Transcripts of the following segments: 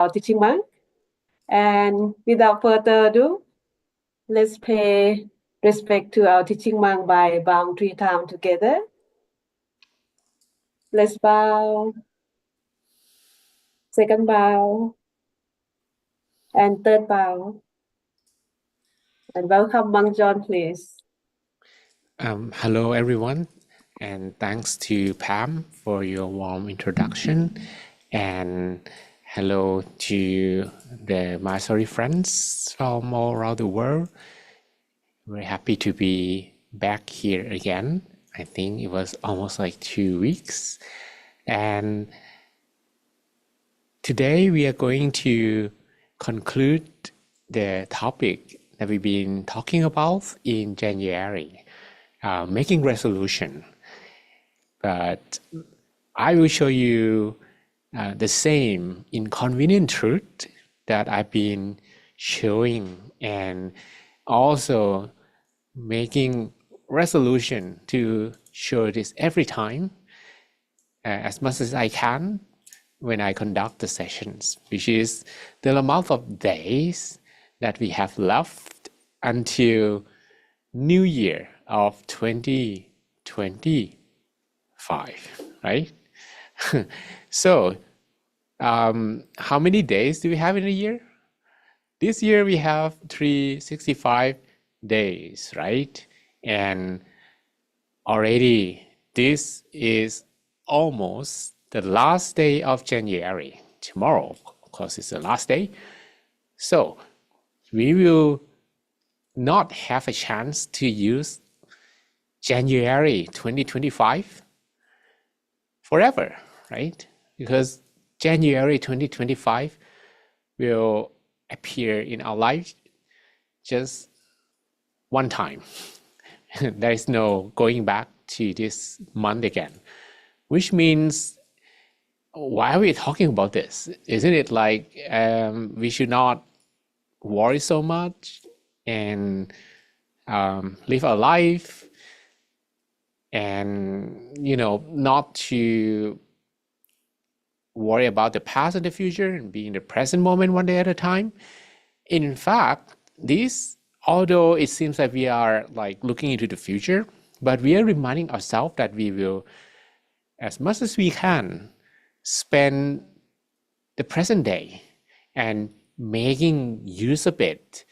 our teaching monk. And without further ado, let's pay respect to our teaching monk by bowing 3 times together. Let's bow. Second bow. And third bow. And welcome Monk John, please. Hello, everyone, and thanks to Pam for your warm introduction. And hello to the Mastery friends from all around the world. We're happy to be back here again. I think it was almost like 2 weeks. And today we are going to conclude the topic that we've been talking about in January. Making resolution, but I will show you the same inconvenient truth that I've been showing, and also making resolution to show this every time as much as I can when I conduct the sessions, which is the amount of days that we have left until New Year of 2025, right? So, how many days do we have in a year? This year we have 365 days, right? And already this is almost the last day of January. Tomorrow, of course, is the last day. So, we will not have a chance to use January 2025 forever, right? Because January 2025 will appear in our life just one time. There is no going back to this month again, which means, why are we talking about this? Isn't it like we should not worry so much and live our life, and not to worry about the past and the future, and be in the present moment one day at a time? In fact, this, although it seems like we are like looking into the future, but we are reminding ourselves that we will, as much as we can, spend the present day and making use of it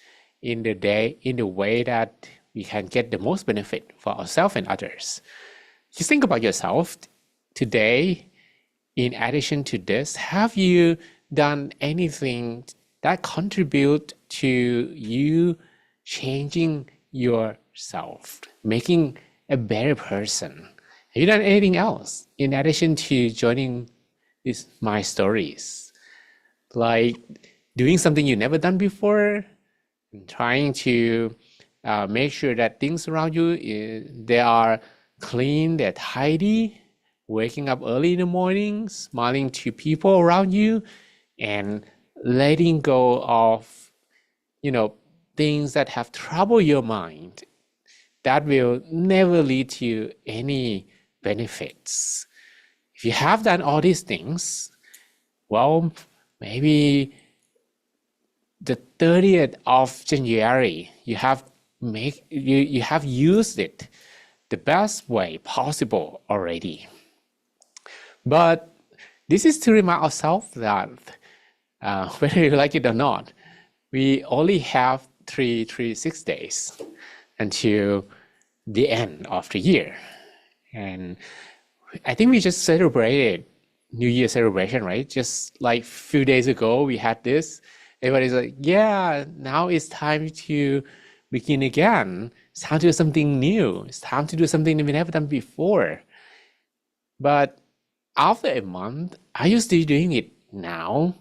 in the day in the way that we can get the most benefit for ourselves and others. Just think about yourself today. In addition to this, have you done anything that contribute to you changing yourself, making a better person? Have you done anything else in addition to joining these my stories? Like doing something you never done before, and trying to make sure that things around you, they are clean, they're tidy, waking up early in the morning, smiling to people around you, and letting go of things that have troubled your mind, that will never lead to any benefits. If you have done all these things, well, maybe the 30th of January, you have used it the best way possible already. But this is to remind ourselves that whether you like it or not, we only have 336 days until the end of the year. And I think we just celebrated New Year celebration, right? Just like a few days ago, we had this. Everybody's like, yeah, now it's time to begin again. It's time to do something new. It's time to do something that we never done before. But after a month, are you still doing it now?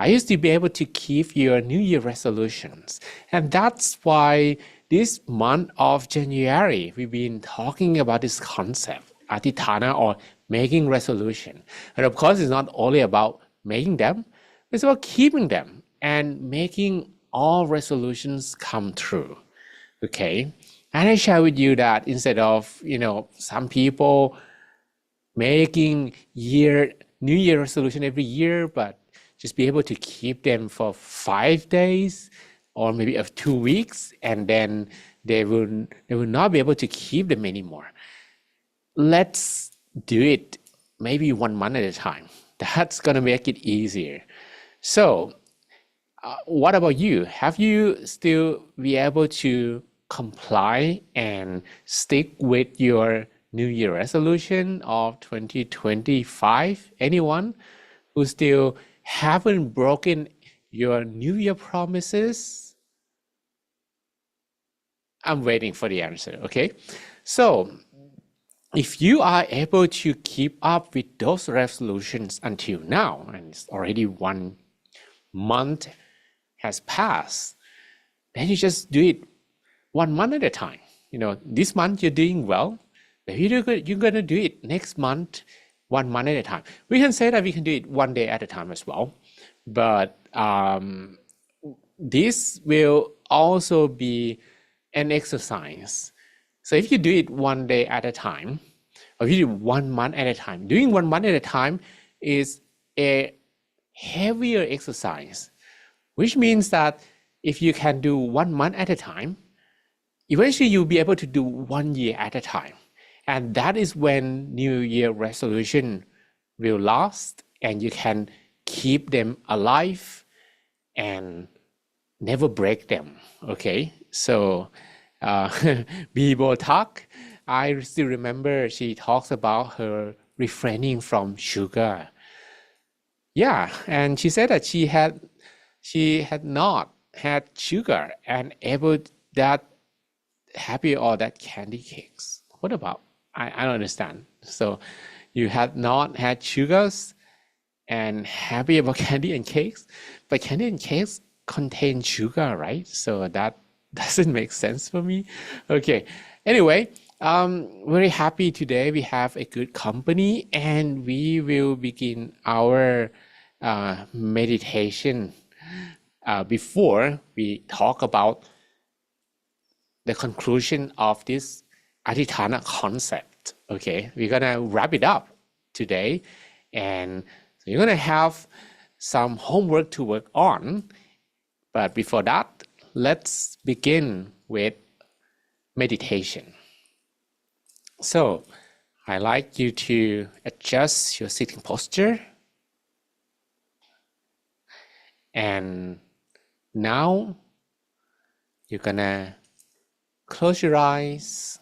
Are you still be able to keep your New Year resolutions? And that's why this month of January, we've been talking about this concept, adhitthana, or making resolution. And of course, it's not only about making them, it's about keeping them and making all resolutions come true. Okay? And I share with you that instead of, some people making New Year resolution every year, but just be able to keep them for 5 days or maybe of 2 weeks, and then they will not be able to keep them anymore. Let's do it maybe 1 month at a time. That's gonna make it easier. So what about you? Have you still be able to comply and stick with your New Year resolution of 2025? Anyone who still haven't broken your New Year promises? I'm waiting for the answer, okay? So if you are able to keep up with those resolutions until now, and it's already 1 month has passed, then you just do it 1 month at a time. This month you're doing well, maybe you're gonna do it next month, 1 month at a time. We can say that we can do it 1 day at a time as well, but this will also be an exercise. So if you do it 1 day at a time, or if you do 1 month at a time, doing 1 month at a time is a heavier exercise, which means that if you can do 1 month at a time, eventually you'll be able to do 1 year at a time. And that is when New Year resolution will last, and you can keep them alive and never break them. Okay, so Bibo talk, I still remember she talks about her refraining from sugar. Yeah, and she said that she had not had sugar and able that happy or that candy cakes. What about? I don't understand. So you had not had sugars and happy about candy and cakes, but candy and cakes contain sugar, right? So that doesn't make sense for me. Okay. Anyway, very happy today. We have a good company, and we will begin our meditation. Before we talk about the conclusion of this Adhitthana concept, okay, we're gonna wrap it up today, and so you're gonna have some homework to work on. But before that, let's begin with meditation. So I like you to adjust your sitting posture, and now you're gonna close your eyes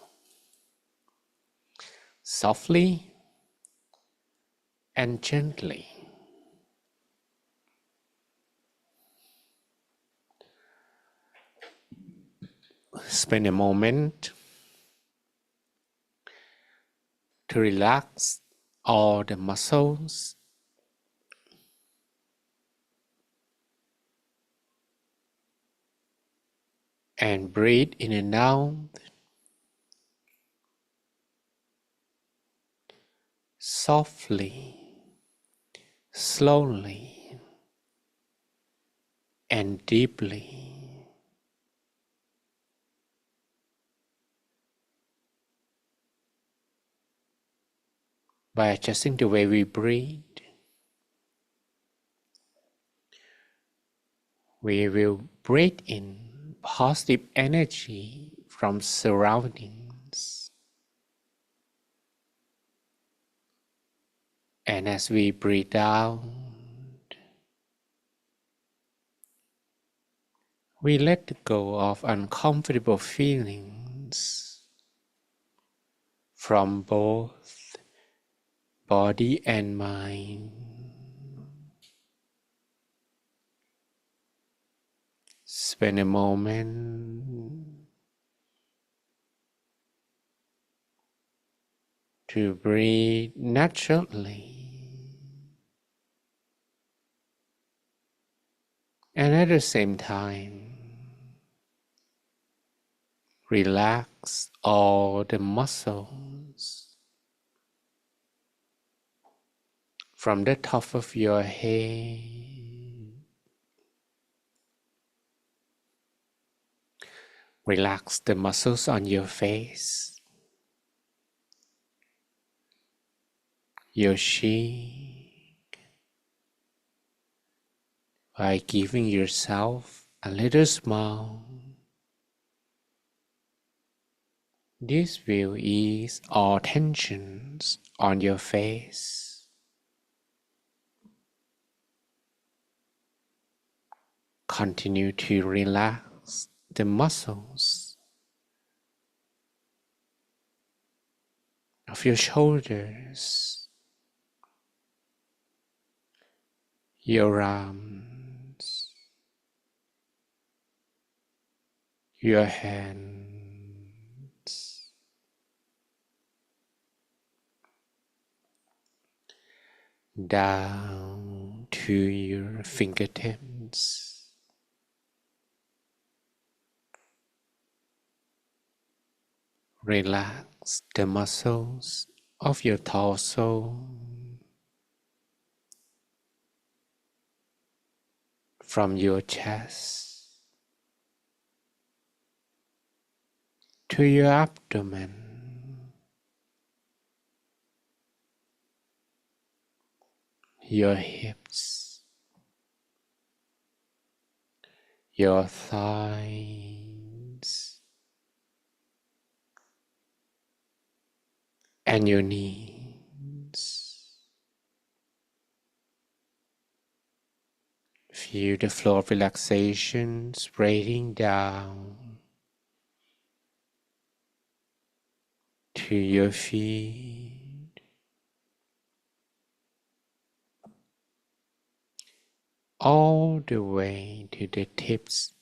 softly and gently. Spend a moment to relax all the muscles and breathe in and out softly, slowly, and deeply. By adjusting the way we breathe, we will breathe in positive energy from surroundings. And as we breathe out, we let go of uncomfortable feelings from both body and mind. Spend a moment to breathe naturally, and at the same time relax all the muscles from the top of your head, relax the muscles on your face, your cheek, by giving yourself a little smile. This will ease all tensions on your face. Continue to relax the muscles of your shoulders, your arms, your hands, down to your fingertips. Relax the muscles of your torso, from your chest to your abdomen, your hips, your thighs, and your knees. Feel the flow of relaxation spreading down to your feet, all the way to the tips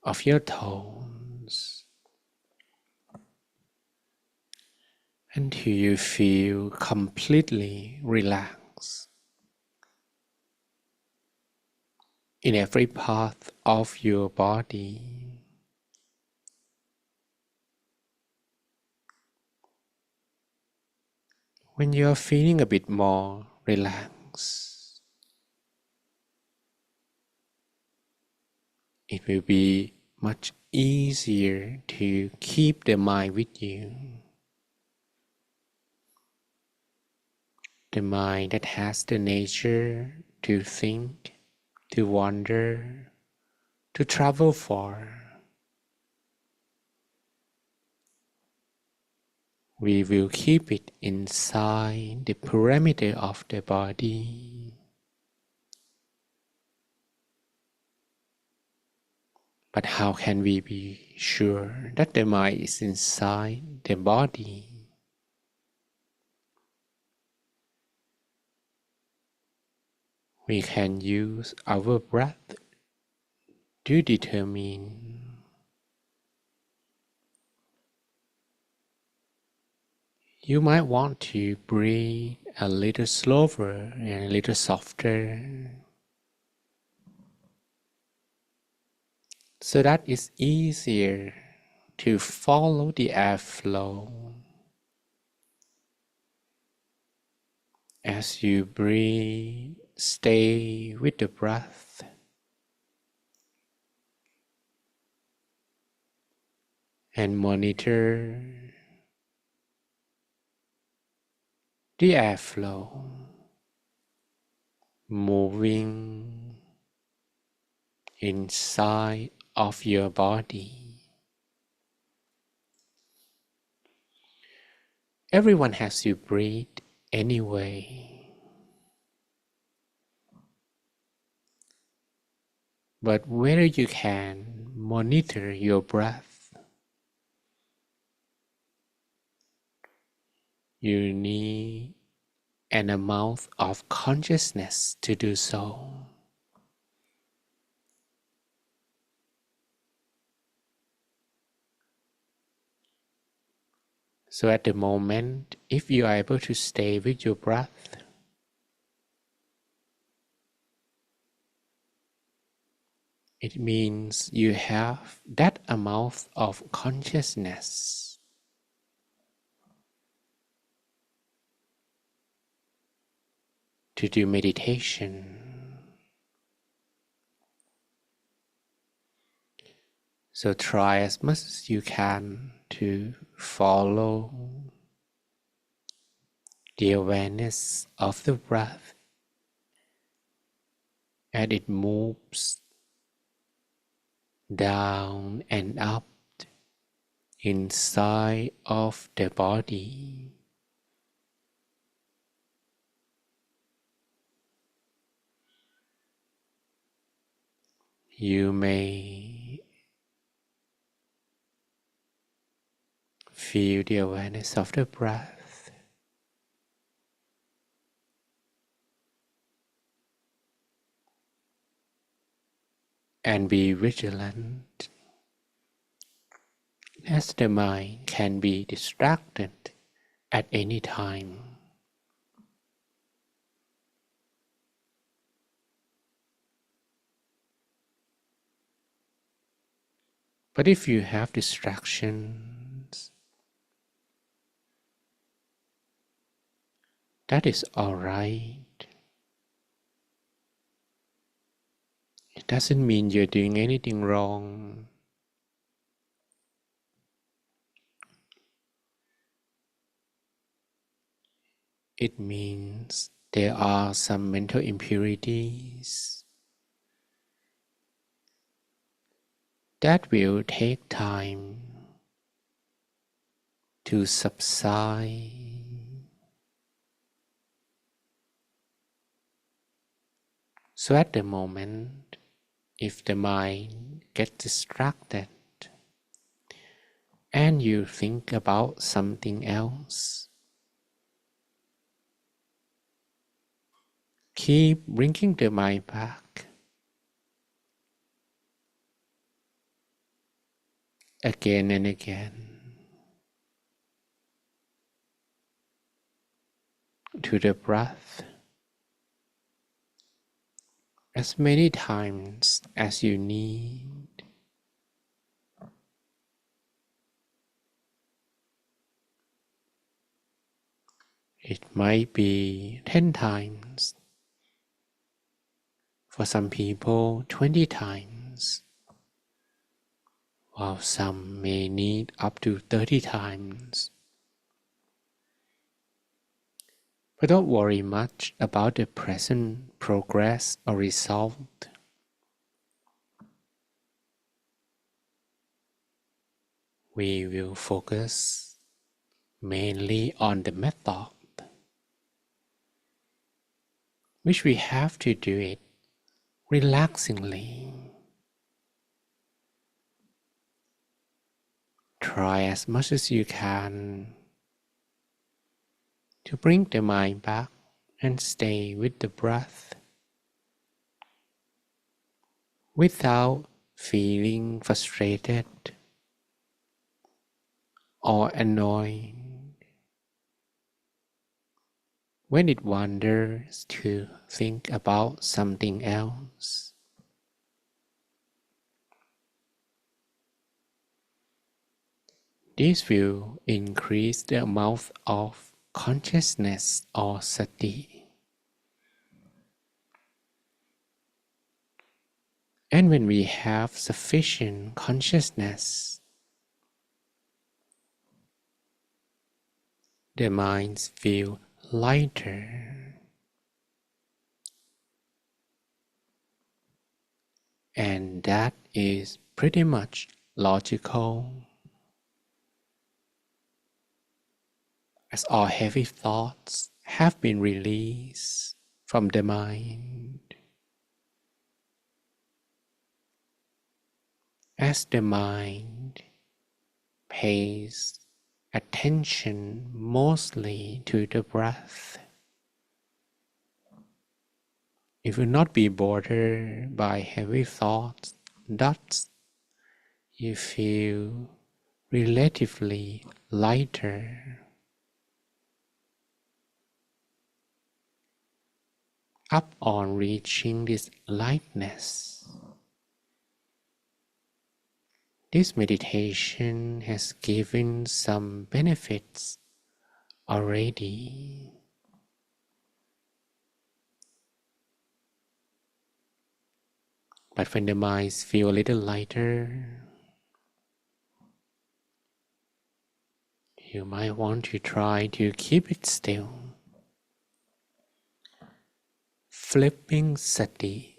of your toes, until you feel completely relaxed in every part of your body. When you are feeling a bit more relaxed, it will be much easier to keep the mind with you. The mind that has the nature to think, to wander, to travel far. We will keep it inside the perimeter of the body. But how can we be sure that the mind is inside the body? We can use our breath to determine. You might want to breathe a little slower and a little softer, so that it's easier to follow the airflow. As you breathe, stay with the breath. And monitor the airflow moving inside of your body. Everyone has to breathe anyway. But whether you can monitor your breath, you need an amount of consciousness to do so. So at the moment, if you are able to stay with your breath, it means you have that amount of consciousness to do meditation. So try as much as you can to follow the awareness of the breath as it moves down and up inside of the body. You may feel the awareness of the breath and be vigilant, as the mind can be distracted at any time. But if you have distractions, that is alright. It doesn't mean you're doing anything wrong. It means there are some mental impurities that will take time to subside. So at the moment, if the mind gets distracted and you think about something else, keep bringing the mind back again and again to the breath as many times as you need. It might be 10 times, for some people 20 times, while some may need up to 30 times. But don't worry much about the present progress or result. We will focus mainly on the method, which we have to do it relaxingly. Try as much as you can to bring the mind back and stay with the breath without feeling frustrated or annoyed when it wanders to think about something else. This will increase the amount of consciousness or sati. And when we have sufficient consciousness, the minds feel lighter, and that is pretty much logical, as all heavy thoughts have been released from the mind. As the mind pays attention mostly to the breath, it will not be bothered by heavy thoughts. Thus, you feel relatively lighter. Up on reaching this lightness, this meditation has given some benefits already. But when the minds feel a little lighter, you might want to try to keep it still. Flipping sati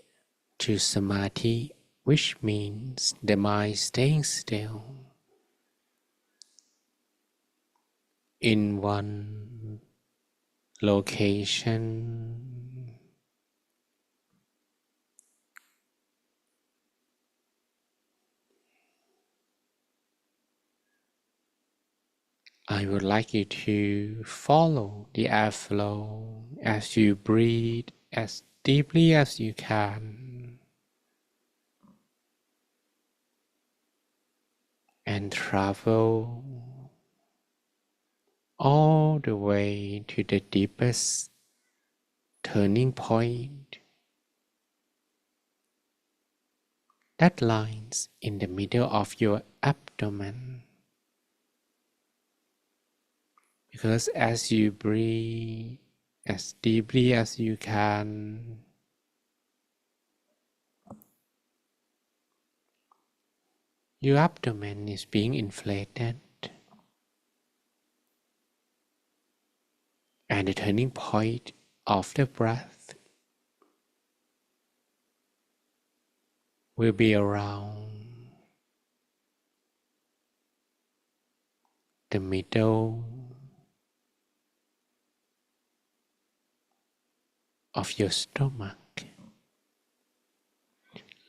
to samadhi, which means the mind staying still in one location. I would like you to follow the airflow as you breathe as deeply as you can and travel all the way to the deepest turning point that lies in the middle of your abdomen. Because as you breathe as deeply as you can, your abdomen is being inflated, and the turning point of the breath will be around the middle of your stomach.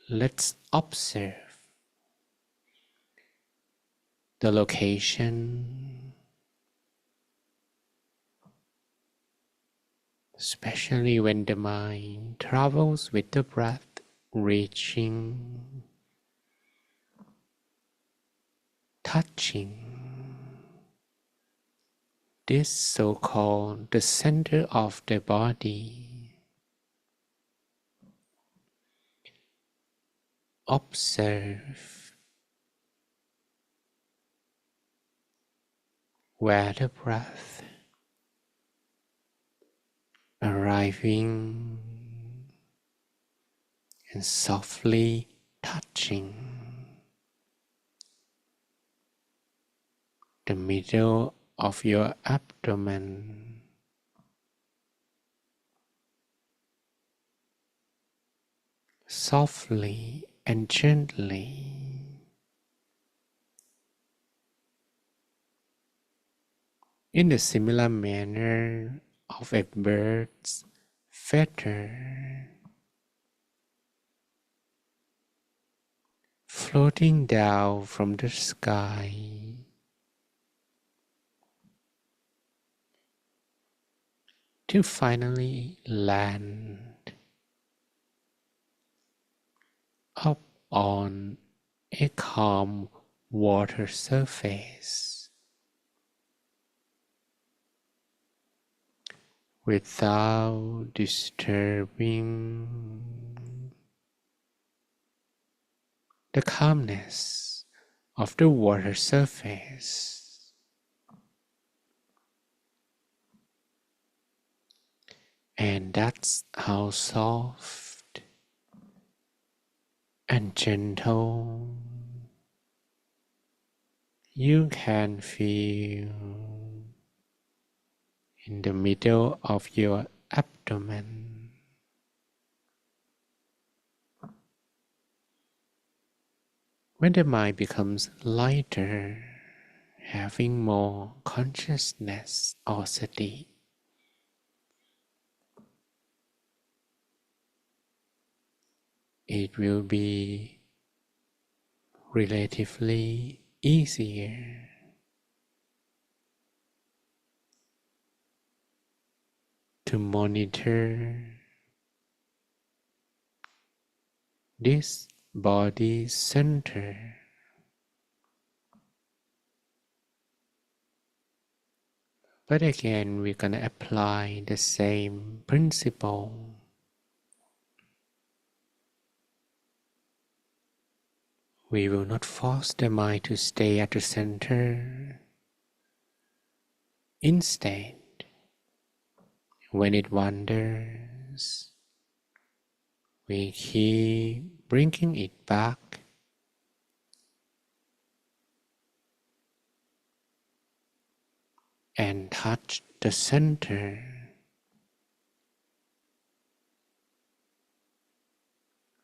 Let's observe the location, especially when the mind travels with the breath, reaching, touching this so-called the center of the body. Observe where the breath arriving and softly touching the middle of your abdomen. Softly and gently, in a similar manner of a bird's feather floating down from the sky to finally land up on a calm water surface without disturbing the calmness of the water surface. And that's how soft and gentle you can feel in the middle of your abdomen. When the mind becomes lighter, having more consciousness or sati, it will be relatively easier to monitor this body center. But again, we're gonna apply the same principle. We will not force the mind to stay at the center. Instead, when it wanders, we keep bringing it back and touch the center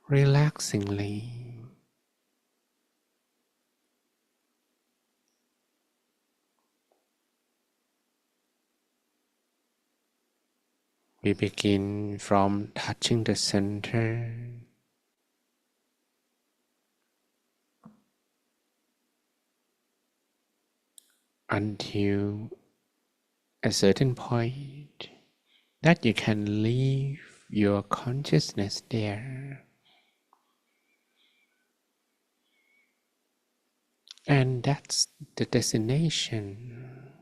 relaxingly. We begin from touching the center until a certain point that you can leave your consciousness there. And that's the destination.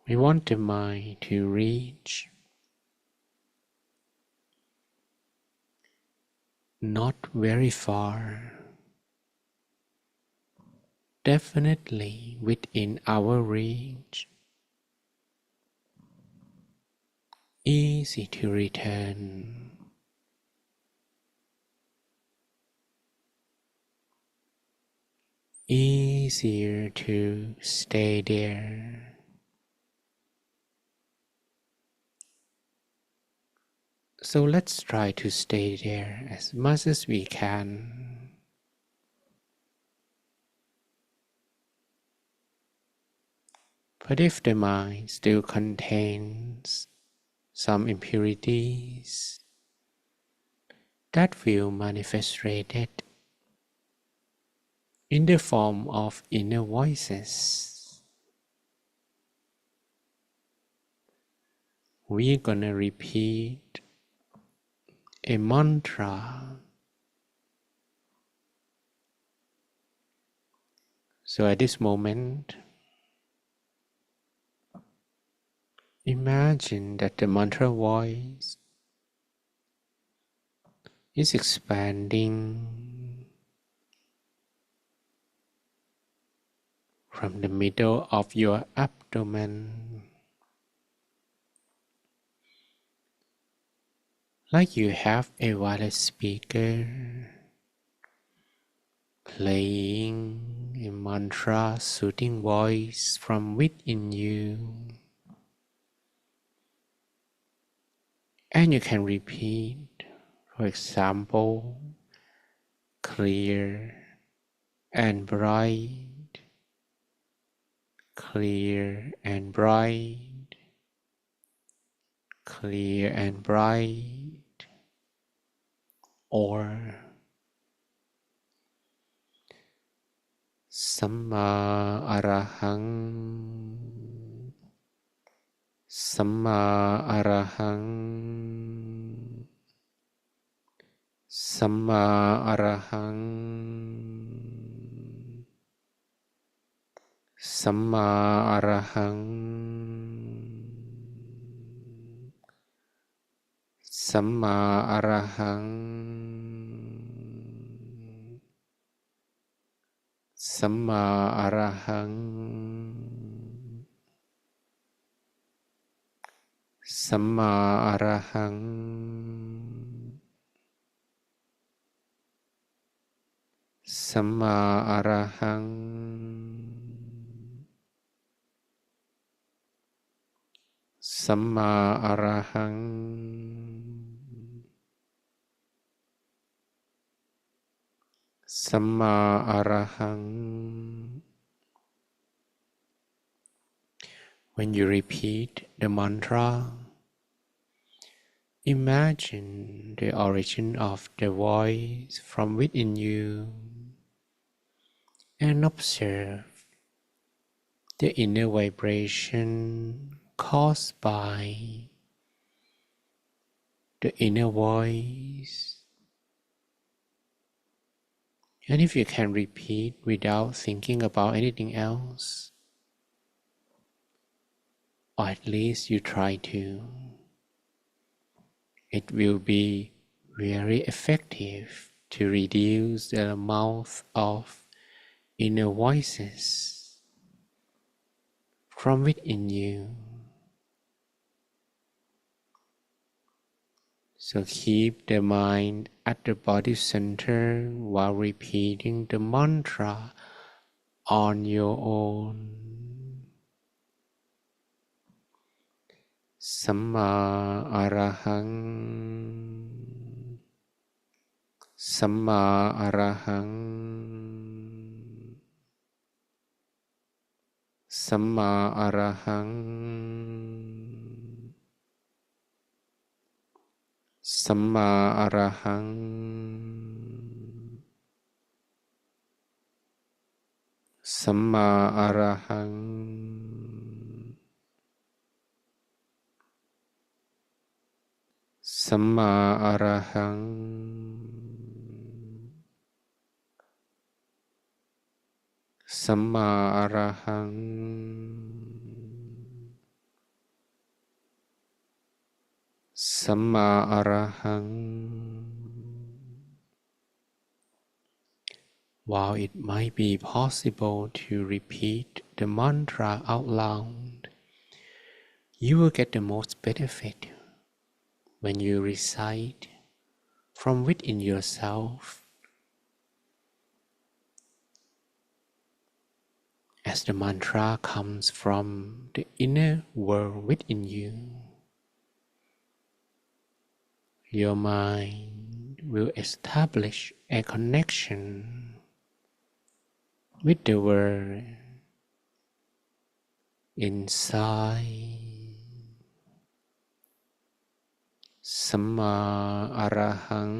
We want the mind to reach not very far, definitely within our reach, easy to return, easier to stay there. So let's try to stay there as much as we can. But if the mind still contains some impurities that will manifested in the form of inner voices, we're gonna repeat a mantra. So at this moment, imagine that the mantra voice is expanding from the middle of your abdomen, like you have a wireless speaker playing a mantra soothing voice from within you. And you can repeat, for example, clear and bright, clear and bright, clear and bright, or Samma Arahang, Samma Arahang, Samma Arahang, Samma Arahang, Samma Arahang, Samma Arahang, Samma Arahang, Samma Arahang, Samma Arahang, Samma Arahang. When you repeat the mantra, imagine the origin of the voice from within you and observe the inner vibration caused by the inner voice. And if you can repeat without thinking about anything else, or at least you try to, it will be very effective to reduce the amount of inner voices from within you. So keep the mind at the body center while repeating the mantra on your own. สัมมาอะระหังสัมมาอะระหังสัมมาอะระหังสัมมาอะระหังสัมมาอะระหังสัมมาอะระหังสัมมาอะระหังสัมมาอะระหัง While it might be possible to repeat the mantra out loud, you will get the most benefit when you recite from within yourself, as the mantra comes from the inner world within you. Your mind will establish a connection with the world inside. สัมมาอะระหัง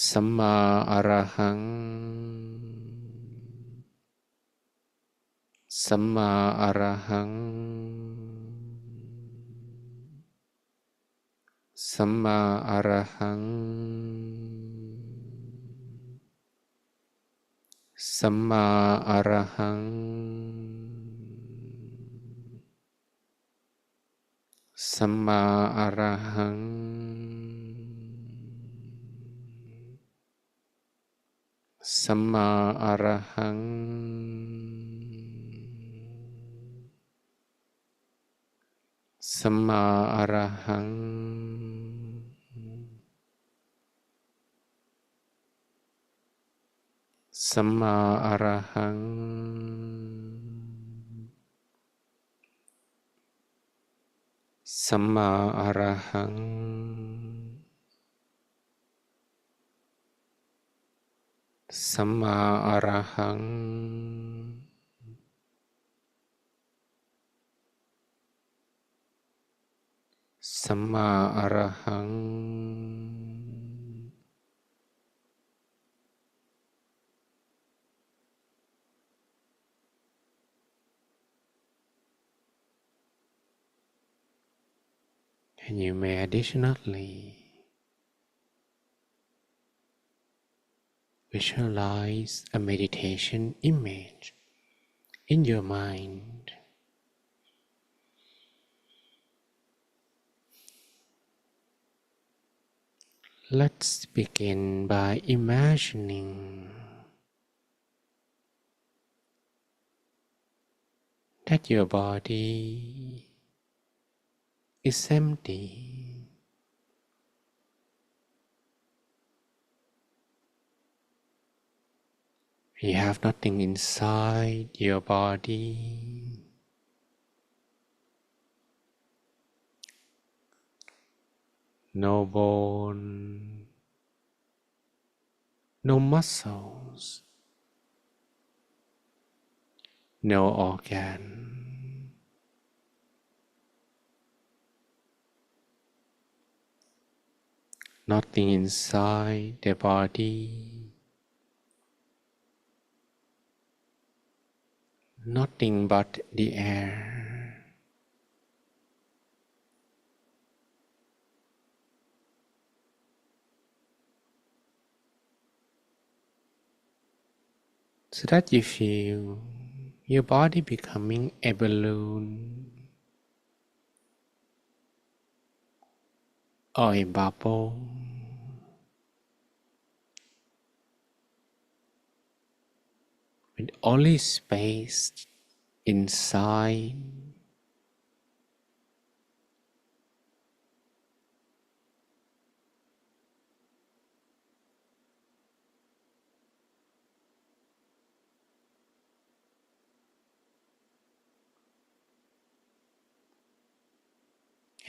สัมมาอะระหังสัมมาอะระหังสัมมาอะระหังสัมมาอะระหังสัมมาอะระหังสัมมาอะระหังสัมมาอะระหังสัมมาอะระหังสัมมาอะระหังสัมมาอะระหังสัมมาอะระหัง And you may additionally visualize a meditation image in your mind. Let's begin by imagining that your body is empty. You have nothing inside your body. No bone, no muscles, no organ. Nothing inside the body. Nothing but the air. So that you feel your body becoming a balloon or a bubble. With only space inside.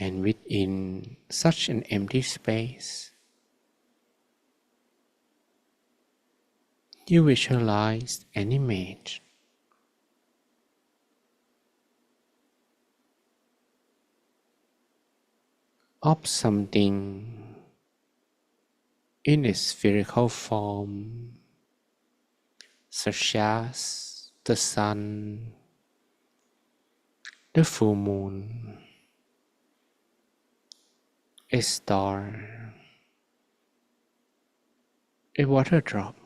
And within such an empty space, you visualize an image of something in a spherical form, such as the sun, the full moon, a star, a water drop,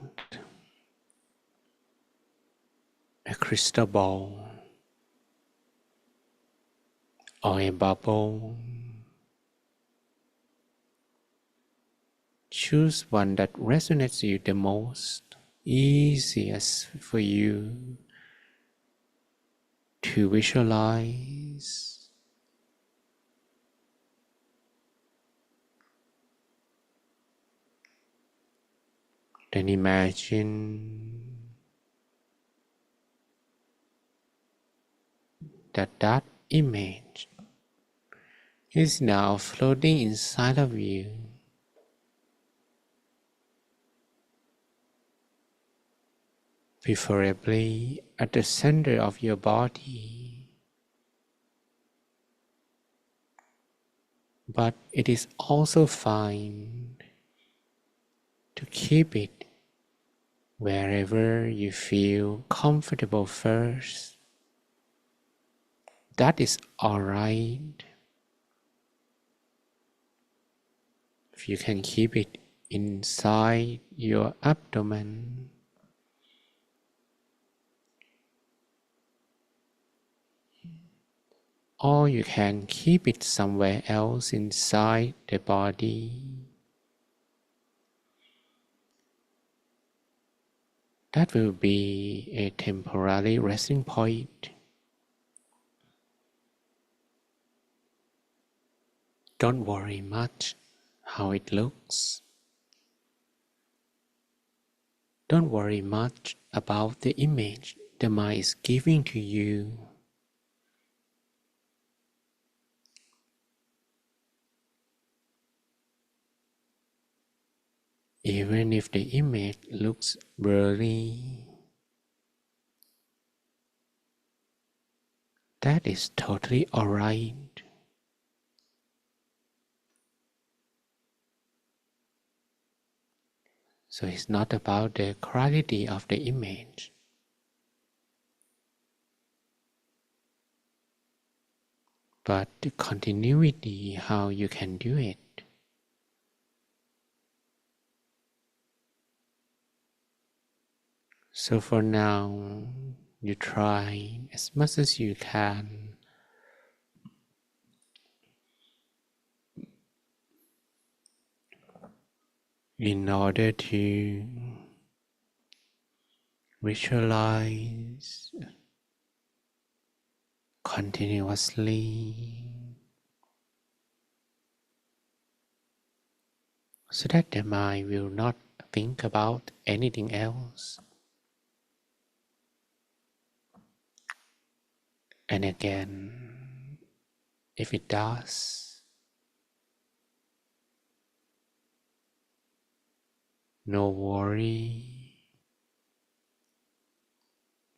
a crystal ball, or a bubble. Choose one that resonates you the most, easiest for you to visualize. Then imagine that image is now floating inside of you, preferably at the center of your body. But it is also fine to keep it wherever you feel comfortable first. That is alright. If you can keep it inside your abdomen, or you can keep it somewhere else inside the body, that will be a temporary resting point. Don't worry much how it looks. Don't worry much about the image the mind is giving to you. Even if the image looks blurry, that is totally alright. So it's not about the quality of the image, but the continuity, how you can do it. So for now, you try as much as you can in order to visualize continuously so that the mind will not think about anything else. And again, if it does, no worry.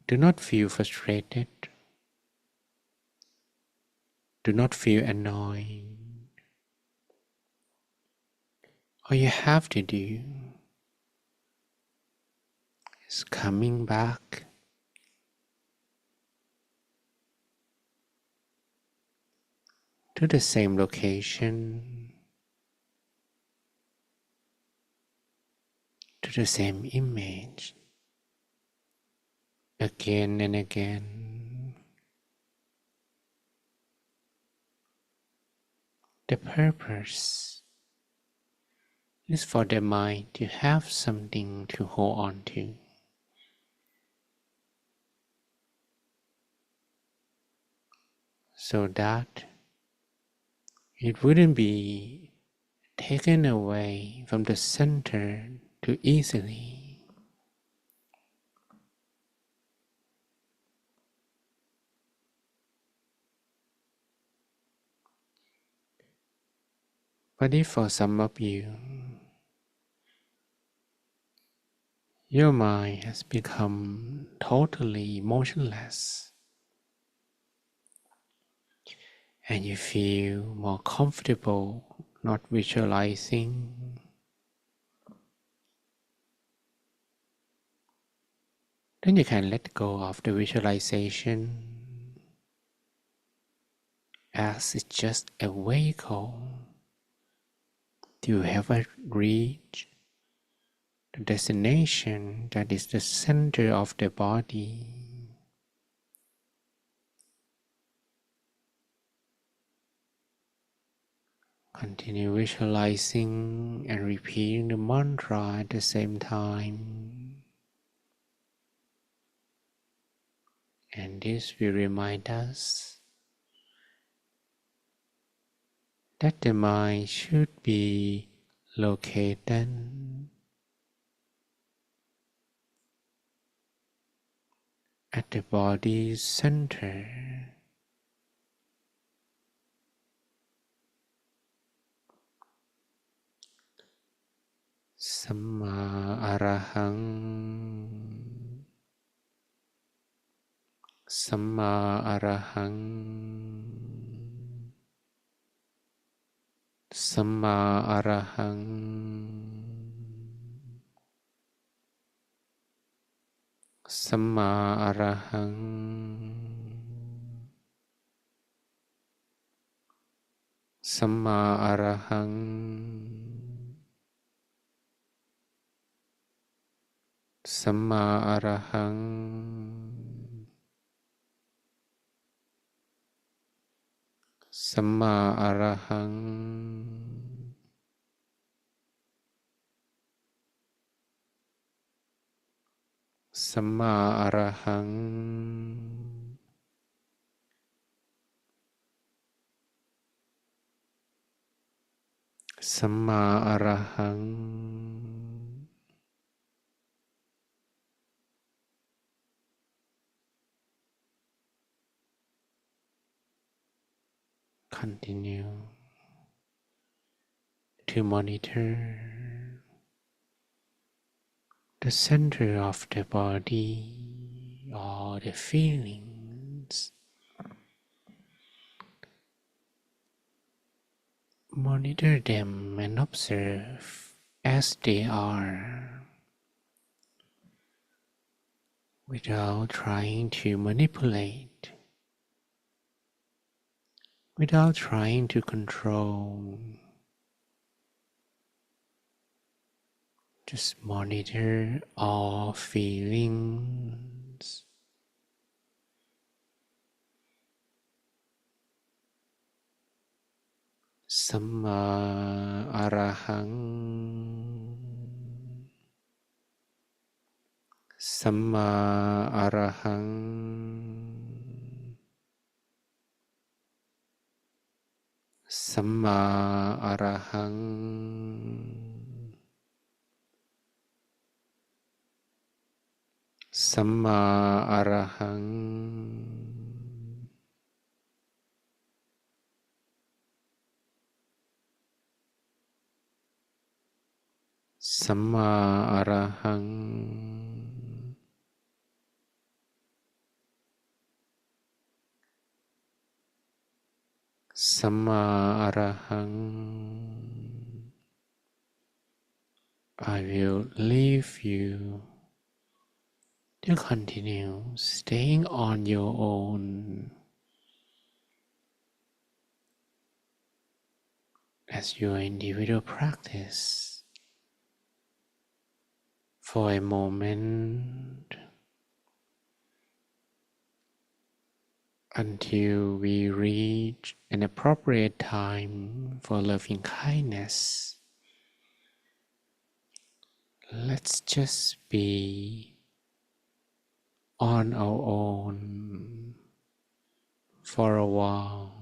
Do not feel frustrated. Do not feel annoyed. All you have to do is coming back to the same location, to the same image, again and again. The purpose is for the mind to have something to hold on to. So that it wouldn't be taken away from the center too easily. But if for some of you, your mind has become totally emotionless and you feel more comfortable not visualizing, then you can let go of the visualization as it's just a vehicle to ever reach the destination that is the center of the body. Continue visualizing and repeating the mantra at the same time. And this will remind us that the mind should be located at the body's center. Samma arahang, Samma arahang, Samma arahang, Samma arahang, Samma arahang, Samma arahang, Samma arahang, Samma arahang, Samma arahang, Continue to monitor the center of the body or the feelings. Monitor them and observe as they are without trying to manipulate, without trying to control. Just monitor all feelings. Samma arahang, Samma arahang, Samma arahang, Samma arahang, Samma arahang, Samma arahang. I will leave you to continue staying on your own as your individual practice for a moment until we reach an appropriate time for loving kindness. Let's just be on our own for a while.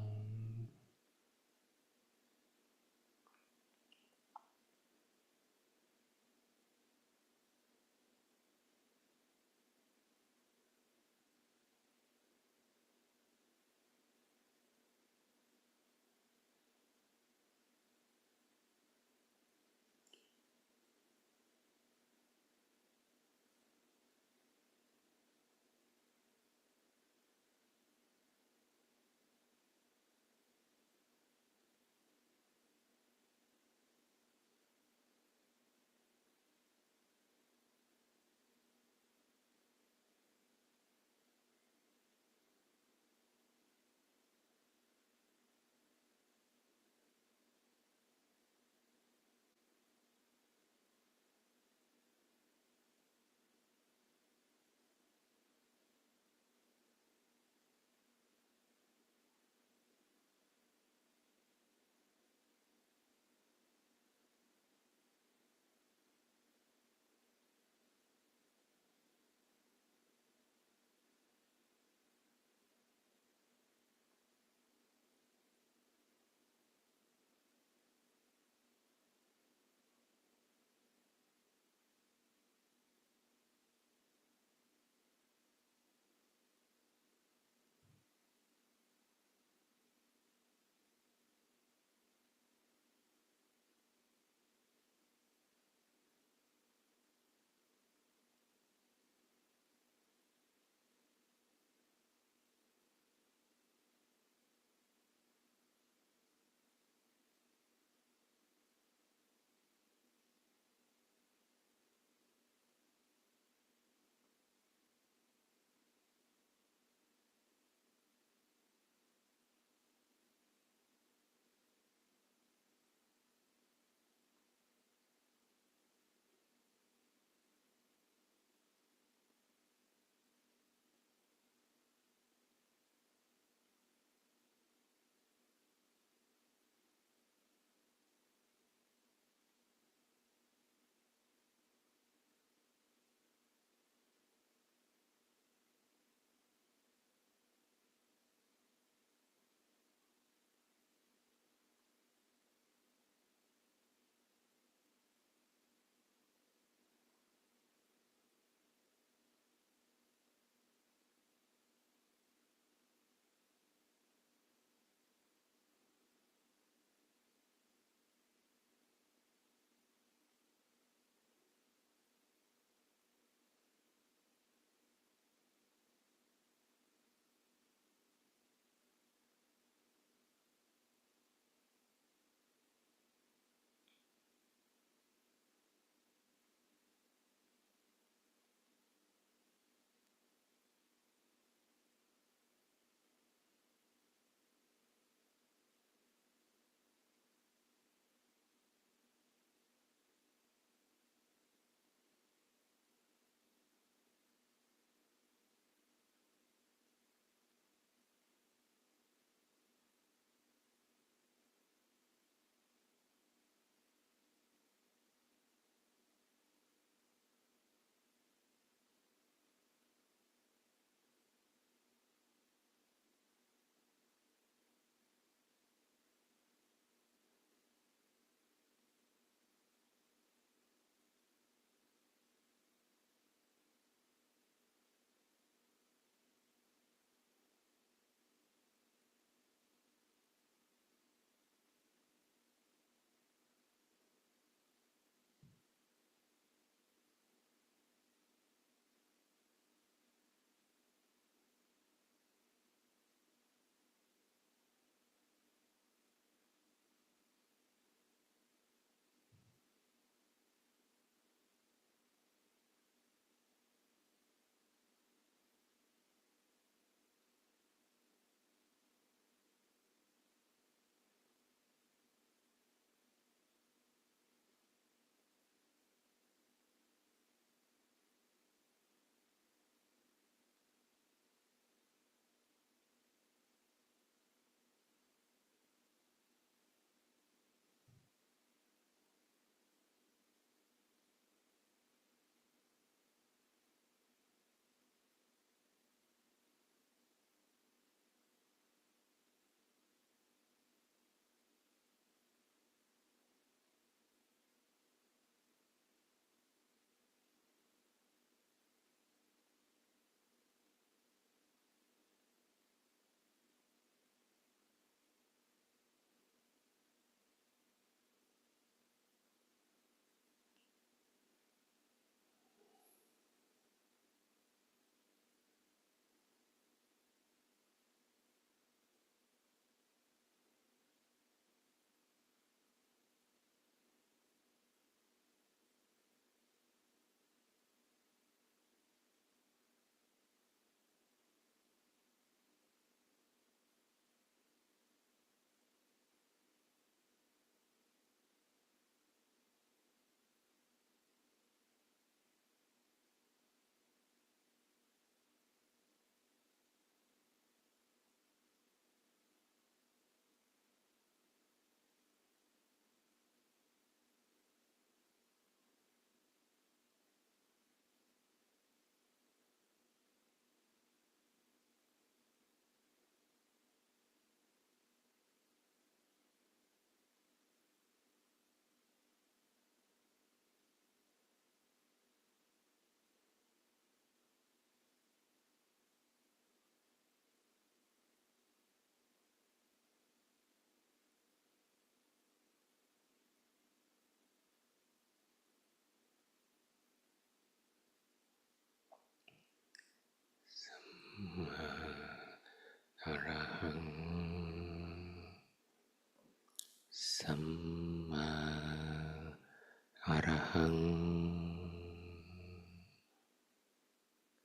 Arahang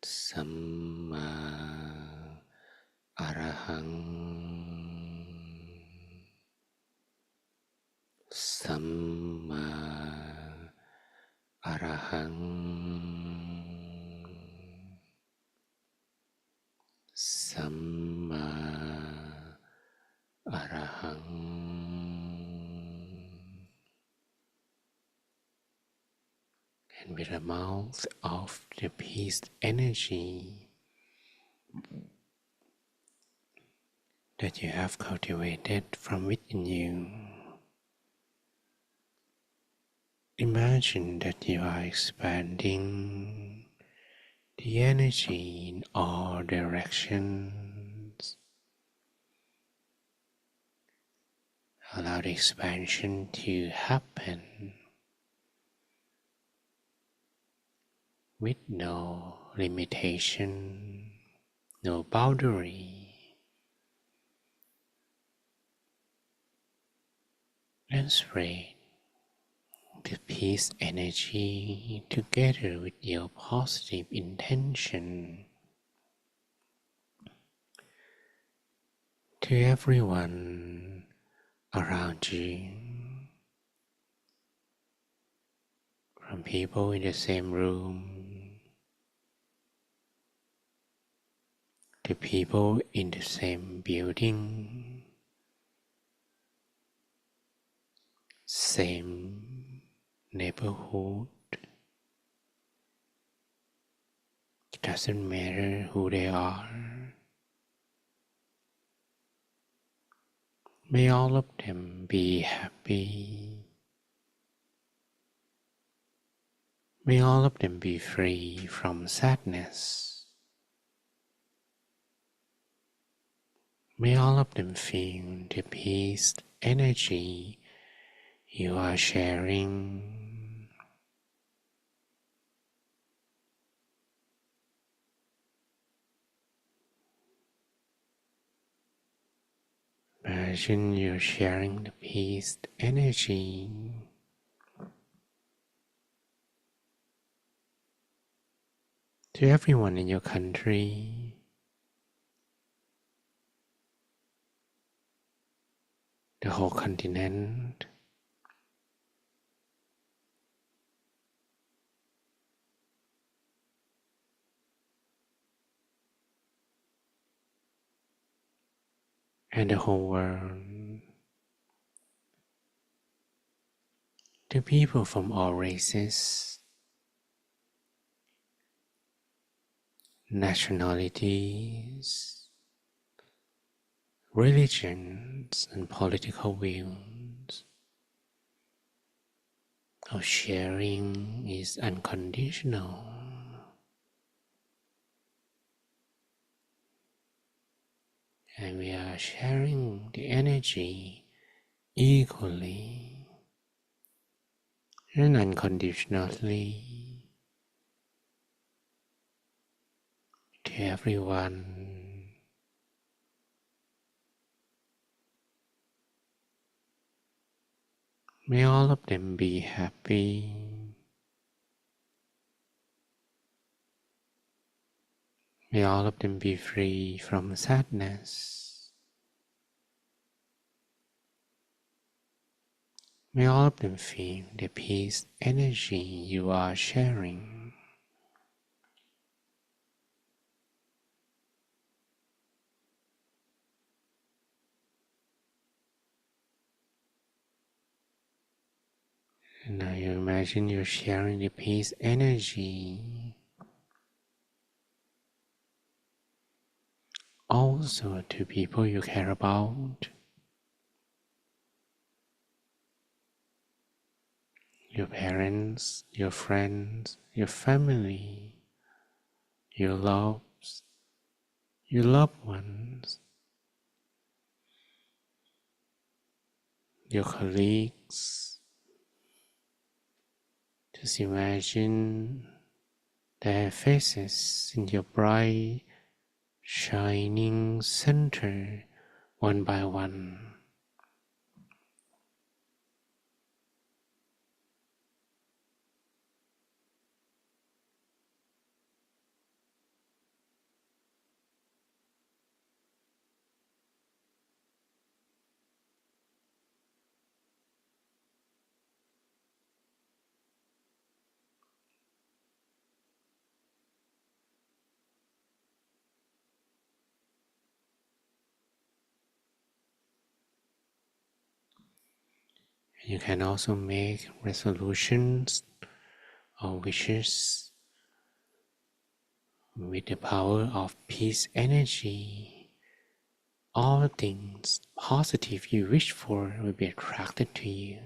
Samma Arahang Samma Arahang Samma Arahang. And with the mouth of the peace energy that you have cultivated from within you, imagine that you are expanding the energy in all directions. Allow the expansion to happen with no limitation, no boundary. And spread the peace energy together with your positive intention to everyone around you, from people in the same room to people in the same building, same neighborhood. It doesn't matter who they are. May all of them be happy. May all of them be free from sadness. May all of them feel the peace energy you are sharing. Imagine you're sharing the peace energy to everyone in your country, the whole continent, and the whole world, to people from all races, nationalities, religions, and political views. Our sharing is unconditional. And we are sharing the energy equally and unconditionally to everyone. May all of them be happy. May all of them be free from sadness. May all of them feel the peace energy you are sharing. And now you imagine you're sharing the peace energy also to people you care about, your parents, your friends, your family, your loves, your loved ones, your colleagues. Just imagine their faces in your bright, shining center one by one. You can also make resolutions or wishes with the power of peace energy. All things positive you wish for will be attracted to you.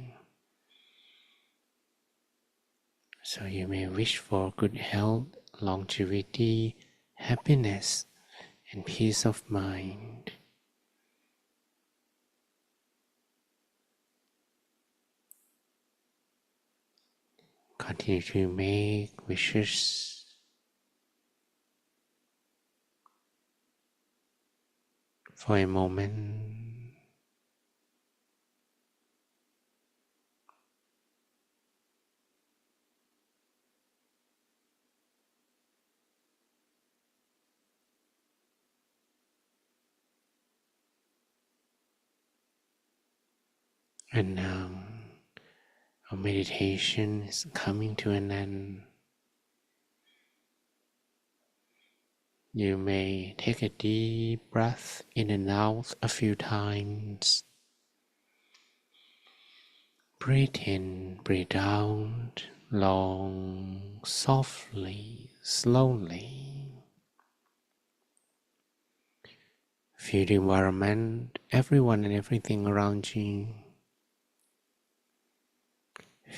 So you may wish for good health, longevity, happiness, and peace of mind. Continue to make wishes for a moment. And now our meditation is coming to an end. You may take a deep breath in and out a few times. Breathe in, breathe out, long, softly, slowly. Feel the environment, everyone and everything around you.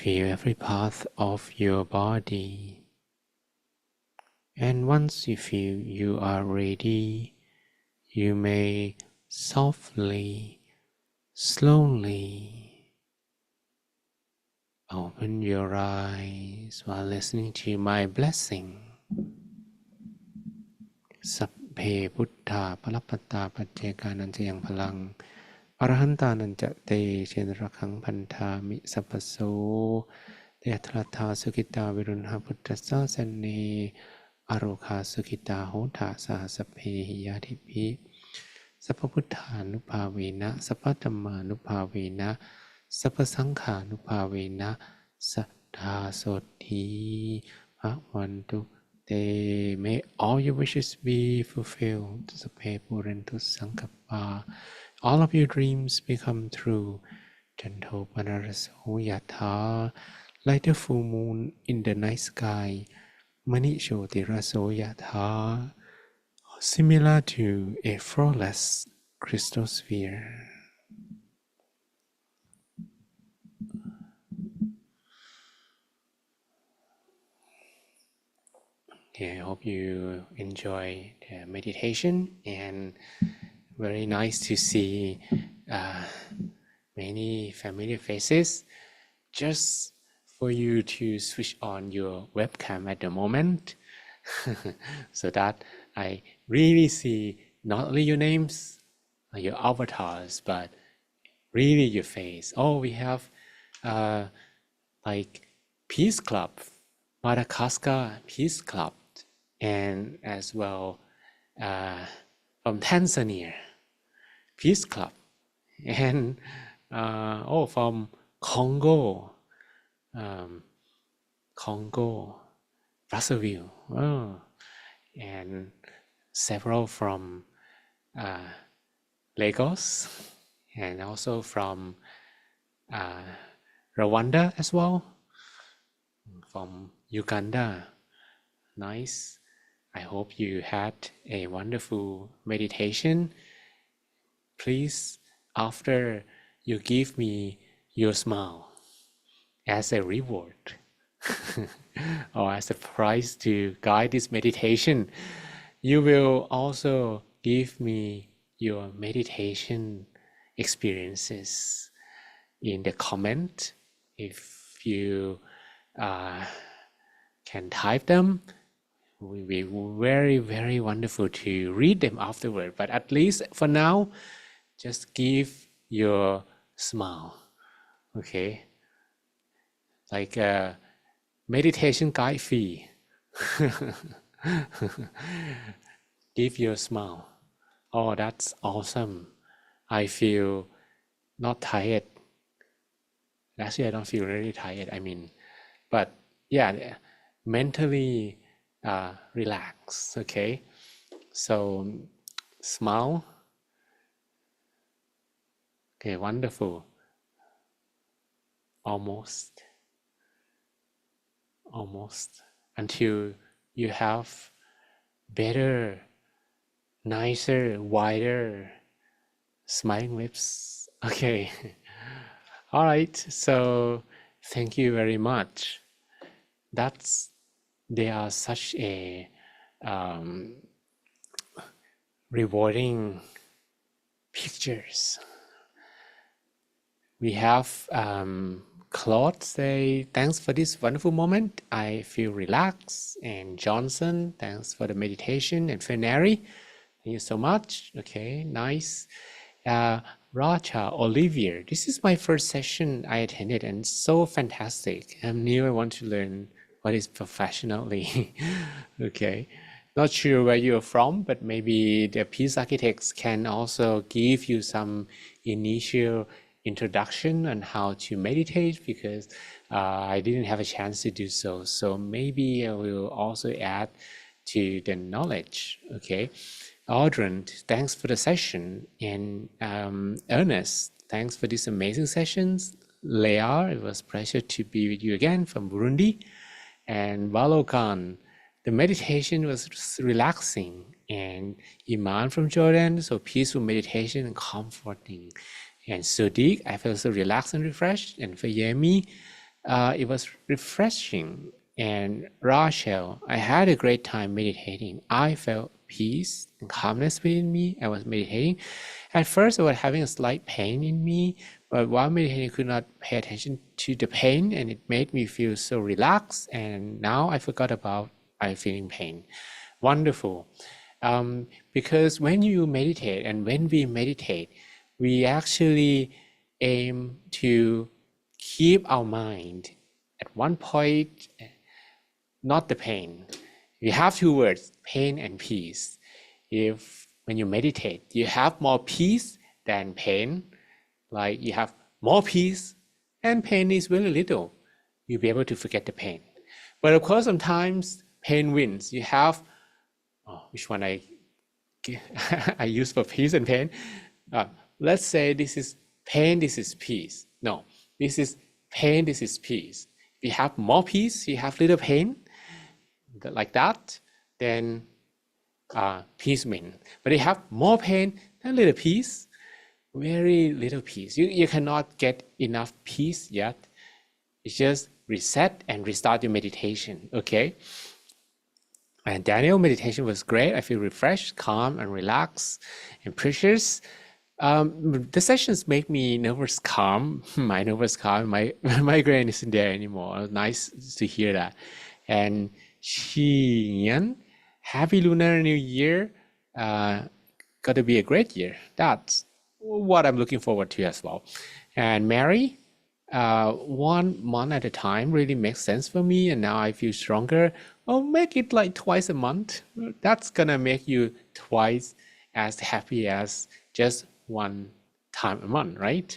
Feel every part of your body. And once you feel you are ready, you may softly, slowly open your eyes while listening to my blessing. สัพเพพุทธาภลปัตตาปัจเจกานันจะยังพลังอรหันตานันจะเตเชนระคังพันธามิสัพพโสเตทรัตถาสุขิตาวิรุณหพุทธสาสเนอโรคาสุขิตาโหตาสหสพเพหิยาธิภิสัพพพุทธานุภาเวนะสัพพธัมมานุภาเวนะสัพพสังฆานุภาเวนะสัทธาโสธีภวันตุ May all your wishes be fulfilled. All of your dreams become true. Janto panaraso yatha, like the full moon in the night sky. Manisho tiraso yatha, similar to a flawless crystal sphere. I hope you enjoy the meditation, and very nice to see many familiar faces. Just for you to switch on your webcam at the moment so that I really see not only your names, your avatars, but really your face. Oh, we have like Peace Club, Madagascar Peace Club, and as well from Tanzania Peace Club, and from Congo, Brazzaville, and several from Lagos, and also from Rwanda as well, from Uganda. Nice. I hope you had a wonderful meditation. Please, after you give me your smile as a reward or as a prize to guide this meditation, you will also give me your meditation experiences in the comment. If you can type them, it will be very, very wonderful to read them afterward. But at least for now, just give your smile, okay? Like a meditation guide fee. Give your smile. Oh, that's awesome. I feel not tired. Actually, I don't feel really tired. But yeah, mentally relax, okay? So smile. Okay, wonderful. almost, until you have better, nicer, wider smiling lips. Okay. All right. So thank you very much. They are such a rewarding pictures. We have Claude say, thanks for this wonderful moment. I feel relaxed. And Johnson, thanks for the meditation. And Fenary, thank you so much. Okay, nice. Racha, Olivier, this is my first session I attended and so fantastic. I'm new, I want to learn what is professionally. Okay, not sure where you're from, but maybe the peace architects can also give you some initial introduction on how to meditate, because I didn't have a chance to do so. So maybe I will also add to the knowledge. Okay. Audrey, thanks for the session. And Ernest, thanks for these amazing sessions. Leah, it was a pleasure to be with you again from Burundi. And Balokan, the meditation was relaxing. And Iman from Jordan, so peaceful meditation and comforting. And Sadiq, I felt so relaxed and refreshed. And for Yemi, it was refreshing. And Rachel, I had a great time meditating. I felt peace and calmness within me. I was meditating. At first, I was having a slight pain in me, but while meditating, I could not pay attention to the pain, and it made me feel so relaxed. And now I forgot about I feeling pain. Wonderful. Because when you meditate, and when we meditate, we actually aim to keep our mind at one point, not the pain. We have two words, pain and peace. If when you meditate, you have more peace than pain, like you have more peace and pain is very little, you'll be able to forget the pain. But of course, sometimes pain wins. You have, which one I use for peace and pain? Let's say this is pain, this is peace. No, this is pain, this is peace. If you have more peace, you have little pain, like that, then peace wins. But if you have more pain and little peace, very little peace. You cannot get enough peace yet. It's just reset and restart your meditation, okay? And Daniel, meditation was great. I feel refreshed, calm, and relaxed, and precious. The sessions make me nervous calm. My nervous calm. My migraine isn't there anymore. Nice to hear that. And Xian, happy Lunar New Year. Got to be a great year. That's what I'm looking forward to as well. And Mary, 1 month at a time really makes sense for me, and now I feel stronger. I'll make it like twice a month. That's gonna make you twice as happy as just 1 time a month, right?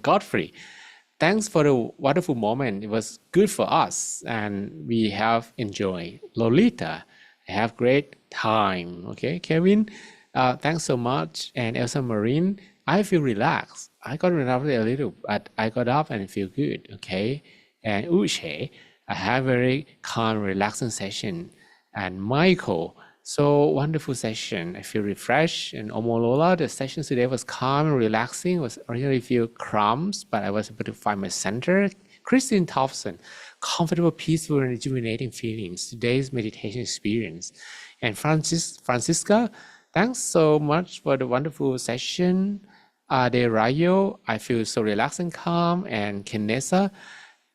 Godfrey, thanks for the wonderful moment. It was good for us, and we have enjoyed. Lolita, I have great time. Okay, Kevin, thanks so much. And Elsa Marine, I feel relaxed. I got relaxed a little, but I got up and feel good. Okay, and Uche, I have very calm, relaxing session. And Michael, so wonderful session. I feel refreshed. And Omolola, the session today was calm and relaxing. Was originally feel crumbs, but I was able to find my center. Christine Thompson, comfortable, peaceful, and rejuvenating feelings. Today's meditation experience. And Francisca, thanks so much for the wonderful session. De Rayo, I feel so relaxed and calm. And Kenessa,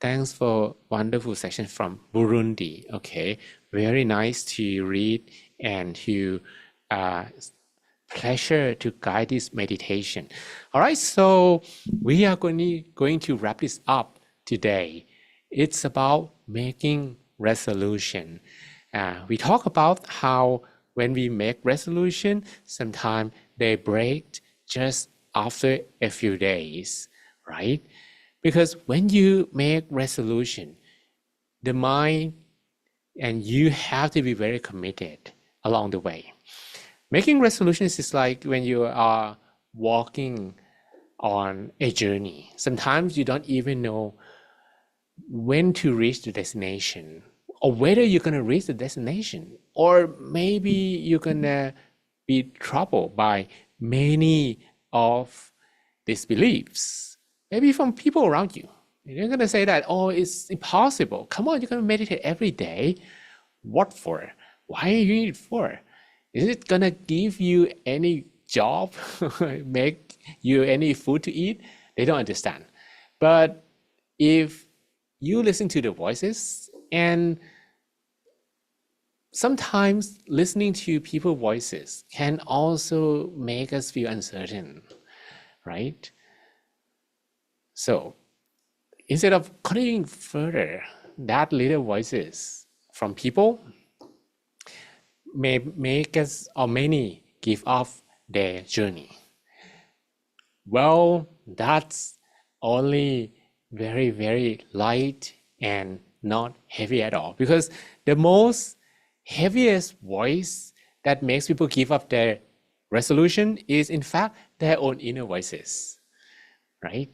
thanks for wonderful session from Burundi. Okay, very nice to read and to pleasure to guide this meditation. All right, so we are going to wrap this up today. It's about making resolution. We talk about how when we make resolution, sometimes they break just after a few days, right? Because when you make resolution, the mind and you have to be very committed along the way. Making resolutions is like when you are walking on a journey. Sometimes you don't even know when to reach the destination, or whether you're going to reach the destination, or maybe you're going to be troubled by many of these beliefs, maybe from people around you. You're going to say that, oh, it's impossible. Come on, you're going to meditate every day. What for? Why are you doing it for? Is it going to give you any job, make you any food to eat? They don't understand. But if you listen to the voices, and sometimes listening to people's voices can also make us feel uncertain, right? So instead of continuing further, that little voices from people may make us, or many, give up their journey. Well, that's only very, very light and not heavy at all, because the most heaviest voice that makes people give up their resolution is in fact their own inner voices, right?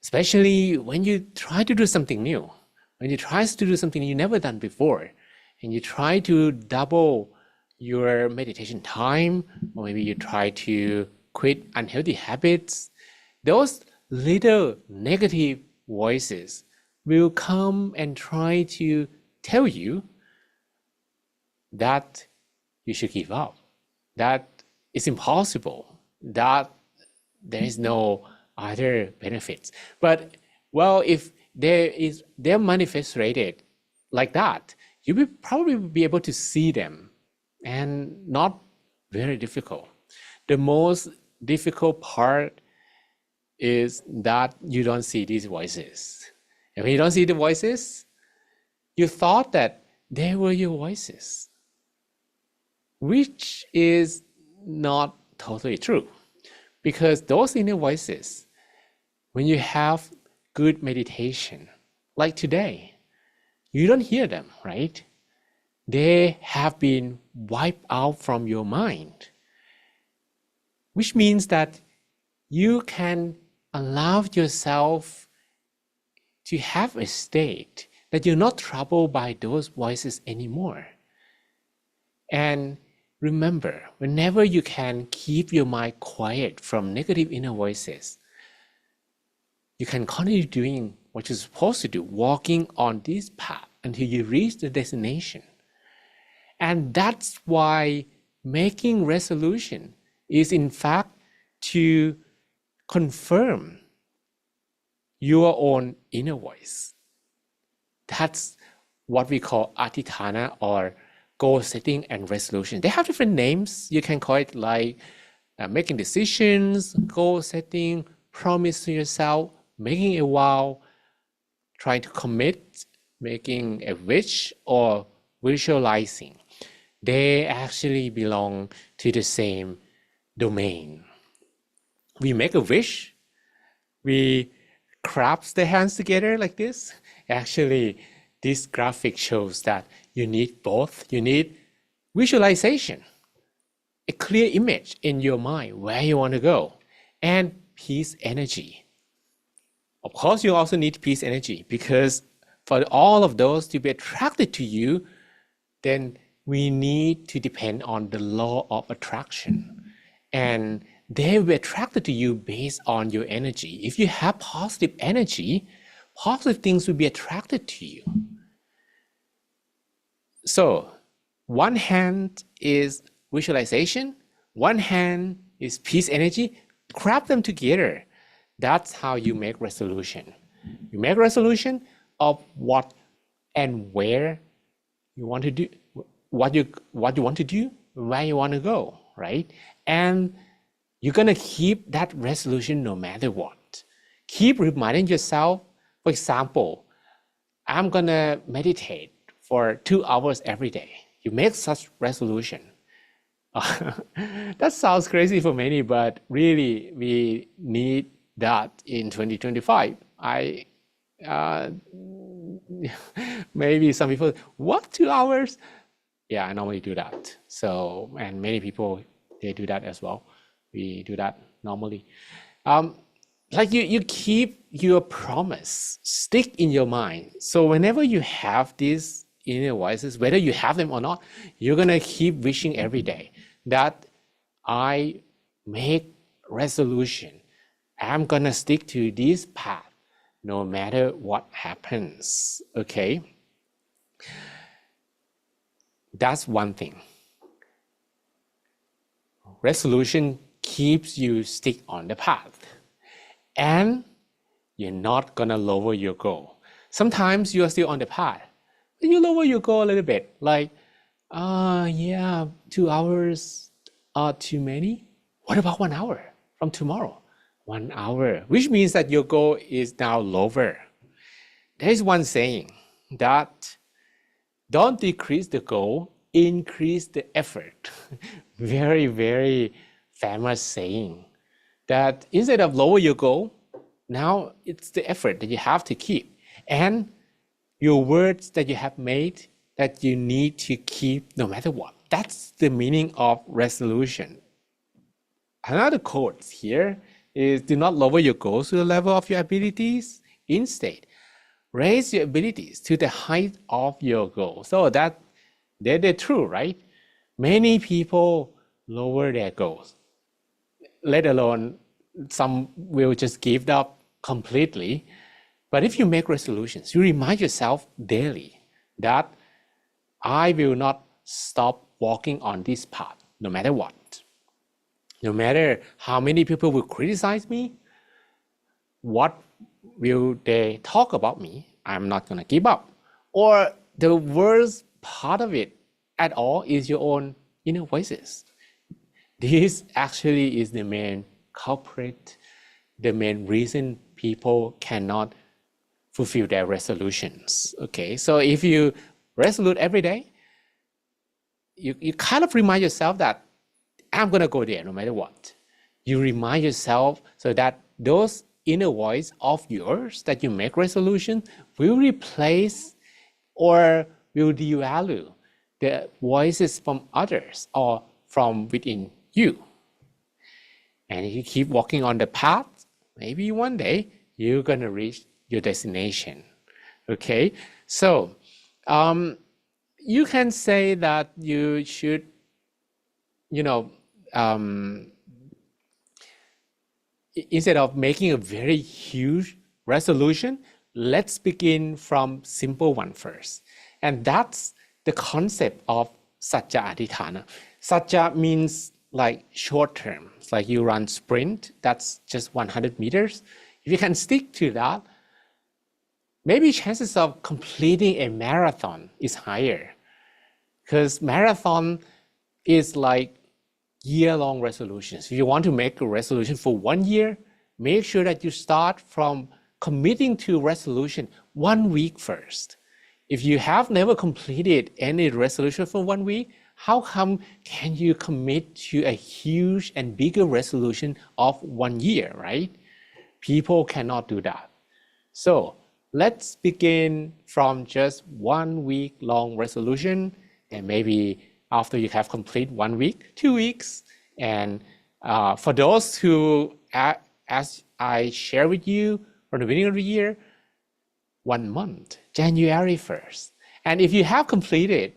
Especially when you try to do something new, when you try to do something you never done before, and you try to double your meditation time, or maybe you try to quit unhealthy habits, those little negative voices will come and try to tell you that you should give up, that it's impossible, that there is no other benefits. But well, if they're manifested like that, you will probably be able to see them, and not very difficult. The most difficult part is that you don't see these voices. And when you don't see the voices, you thought that they were your voices, which is not totally true. Because those inner voices, when you have good meditation, like today, you don't hear them, right? They have been wiped out from your mind, which means that you can allow yourself to have a state that you're not troubled by those voices anymore. And remember, whenever you can keep your mind quiet from negative inner voices, you can continue doing what you're supposed to do, walking on this path until you reach the destination. And that's why making resolution is in fact to confirm your own inner voice. That's what we call adhitthana, or goal setting and resolution. They have different names. You can call it like making decisions, goal setting, promise to yourself, making a vow, trying to commit, making a wish, or visualizing. They actually belong to the same domain. We make a wish, we clasp the hands together like this. Actually, this graphic shows that you need both. You need visualization, a clear image in your mind where you want to go, and peace energy. Of course, you also need peace energy, because for all of those to be attracted to you, then we need to depend on the law of attraction. And they will be attracted to you based on your energy. If you have positive energy, positive things will be attracted to you. So one hand is visualization, one hand is peace energy. Grab them together. That's how you make resolution. You make resolution of what and where you want to do, what you want to do, where you want to go, right? And you're gonna keep that resolution no matter what. Keep reminding yourself, for example, I'm gonna meditate for 2 hours every day. You make such resolution. That sounds crazy for many, but really we need that in 2025. Maybe some people, what, 2 hours? Yeah, I normally do that. So, and many people, they do that as well. We do that normally. Like you keep your promise stick in your mind. So whenever you have these inner voices, whether you have them or not, you're gonna keep wishing every day that I make resolution. I'm gonna stick to this path no matter what happens. Okay, that's one thing. Resolution keeps you stick on the path, and you're not gonna lower your goal. Sometimes you're still on the path, but you lower your goal a little bit, like, yeah, 2 hours are too many. What about 1 hour from tomorrow? 1 hour, which means that your goal is now lower. There is one saying that don't decrease the goal, increase the effort. Very, very famous saying that instead of lower your goal, now it's the effort that you have to keep and your words that you have made that you need to keep no matter what. That's the meaning of resolution. Another quote here is do not lower your goals to the level of your abilities. Instead, raise your abilities to the height of your goal. So that they're true, right? Many people lower their goals, let alone some will just give up completely. But if you make resolutions, you remind yourself daily that I will not stop walking on this path, no matter what. No matter how many people will criticize me, what will they talk about me, I'm not gonna give up. Or the worst part of it at all is your own inner voices. This actually is the main culprit, the main reason people cannot fulfill their resolutions. Okay, so if you resolute every day, you kind of remind yourself that I'm gonna go there no matter what. You remind yourself so that those inner voice of yours that you make resolution will replace or will devalue the voices from others or from within you. And if you keep walking on the path, maybe one day you're gonna reach your destination. Okay, so you can say that you should, instead of making a very huge resolution, let's begin from simple one first. And that's the concept of Satya Adhitthana. Satya means like short term. It's like you run sprint, that's just 100 meters. If you can stick to that, maybe chances of completing a marathon is higher. Because marathon is like year-long resolutions. If you want to make a resolution for 1 year, make sure that you start from committing to resolution 1 week first. If you have never completed any resolution for 1 week, how come can you commit to a huge and bigger resolution of 1 year, right? People cannot do that. So let's begin from just 1 week long resolution, and maybe after you have complete 1 week, 2 weeks. And for those who, as I share with you from the beginning of the year, 1 month, January 1st. And if you have completed,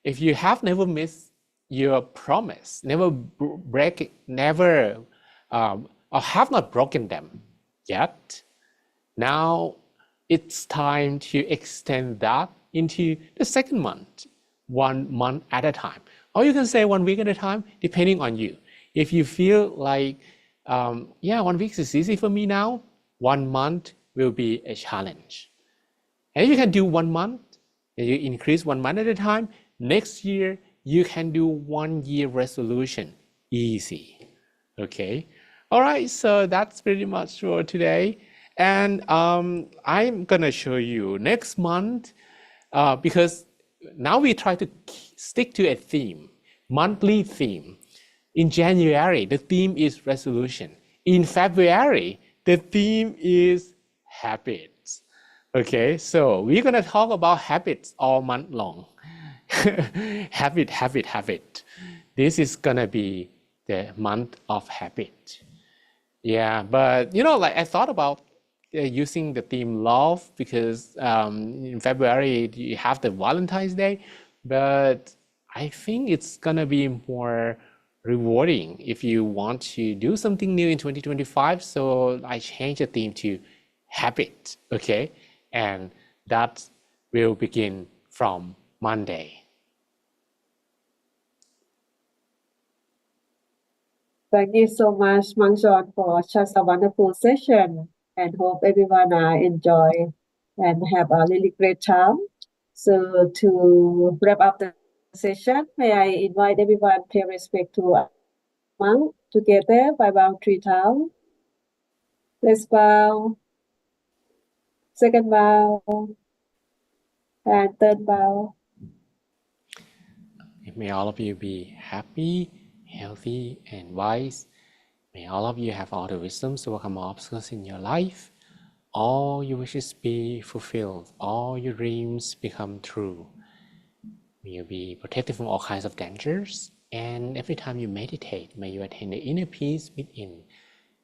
if you have never missed your promise, never break it, never, or have not broken them yet, now it's time to extend that into the second month, 1 month at a time. Or you can say 1 week at a time, depending on you. If you feel like, yeah, 1 week is easy for me now, 1 month will be a challenge. And if you can do 1 month, and you increase 1 month at a time, next year, you can do 1 year resolution, easy, okay? All right, so that's pretty much for today. And I'm gonna show you next month, because now we try to stick to a theme, monthly theme. In January, the theme is resolution. In February, the theme is habits. Okay, so we're gonna talk about habits all month long. Habit. This is gonna be the month of habit. Yeah, but like I thought about using the theme love because in February you have the Valentine's Day, but I think it's gonna be more rewarding if you want to do something new in 2025. So I changed the theme to habit, okay? And that will begin from Monday. Thank you so much, Mangjon, for such a wonderful session, and hope everyone enjoy and have a really great time. So to wrap up the session, may I invite everyone pay respect to monk together by bowing 3 times. Let's bow, second bow, and third bow. May all of you be happy, healthy, and wise. May all of you have all the wisdoms to overcome obstacles in your life. All your wishes be fulfilled. All your dreams become true. May you be protected from all kinds of dangers. And every time you meditate, may you attain the inner peace within.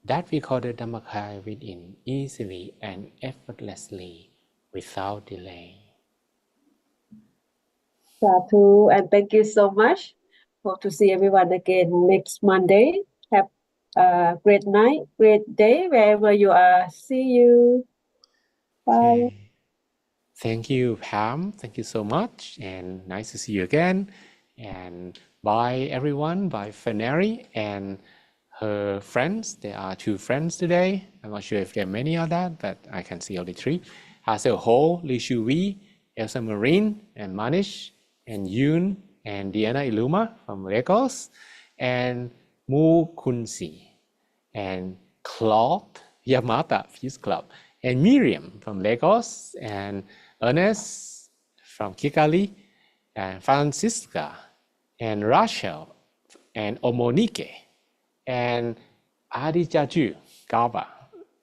That we call the Dhammakaya within, easily and effortlessly, without delay. Sadhu, and thank you so much. Hope to see everyone again next Monday. Have a great night, great day, wherever you are. See you. Bye. Okay. Thank you, Pam. Thank you so much. And nice to see you again. And bye, everyone. Bye, Feneri and her friends. There are 2 friends today. I'm not sure if there are many of that, but I can see only 3. Hazel Ho, Li Shu Wei, Elsa Marine, and Manish, and Yoon, and Diana Iluma from Lagos, and Mu Kunsi, and Claude Yamata Peace Club, and Miriam from Lagos, and Ernest from Kigali, and Francisca, and Rachel, and Omonike, and Adijaju Gaba,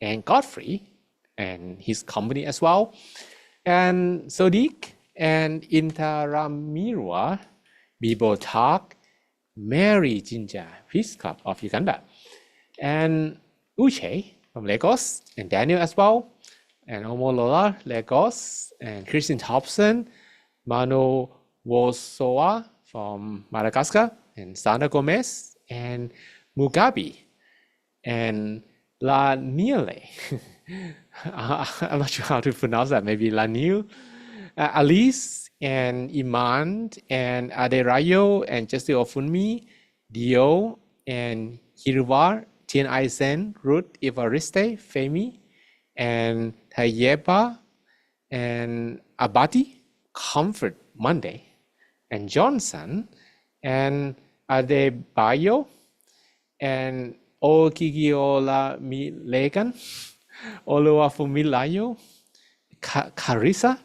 and Godfrey, and his company as well, and Sodiq, and Intaramirwa, Bibo Tak, Mary Jinja, Peace Club of Uganda, and Uche from Lagos, and Daniel as well, and Omolola, Lagos, and Christian Thompson, Mano Wosoa from Madagascar, and Sandra Gomez, and Mugabe, and La Niele. I'm not sure how to pronounce that, maybe La Niel, Alice, and Iman, and Aderayo, and Justin Ofunmi, Dio, and Hirvar, Tien Aisen, Ruth Evariste, Femi, and Tayeba, and Abati, Comfort Monday, and Johnson, and Adebayo, and Okigiola Milegan, Oluwafumilayo, Carissa,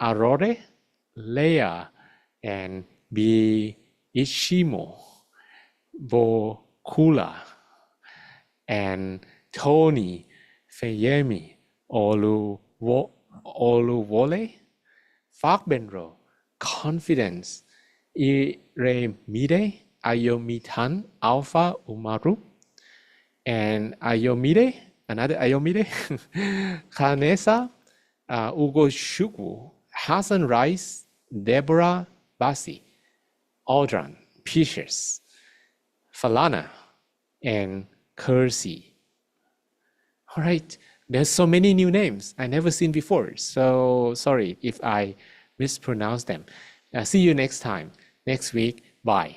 Arore, Leah, and B. Ishimo, Bokula, and Tony, Feyemi, Oluwole, Fakbenro, Confidence, Iremide, Ayomitan, Alpha Umaru, and Ayomide, another Ayomide, Kanesa, Ugo Shuku, Hassan Rice, Deborah Bassi, Aldran, Pishers, Falana, and Kersey. All right, there's so many new names I never seen before, so sorry if I mispronounce them. See you next time, next week. Bye.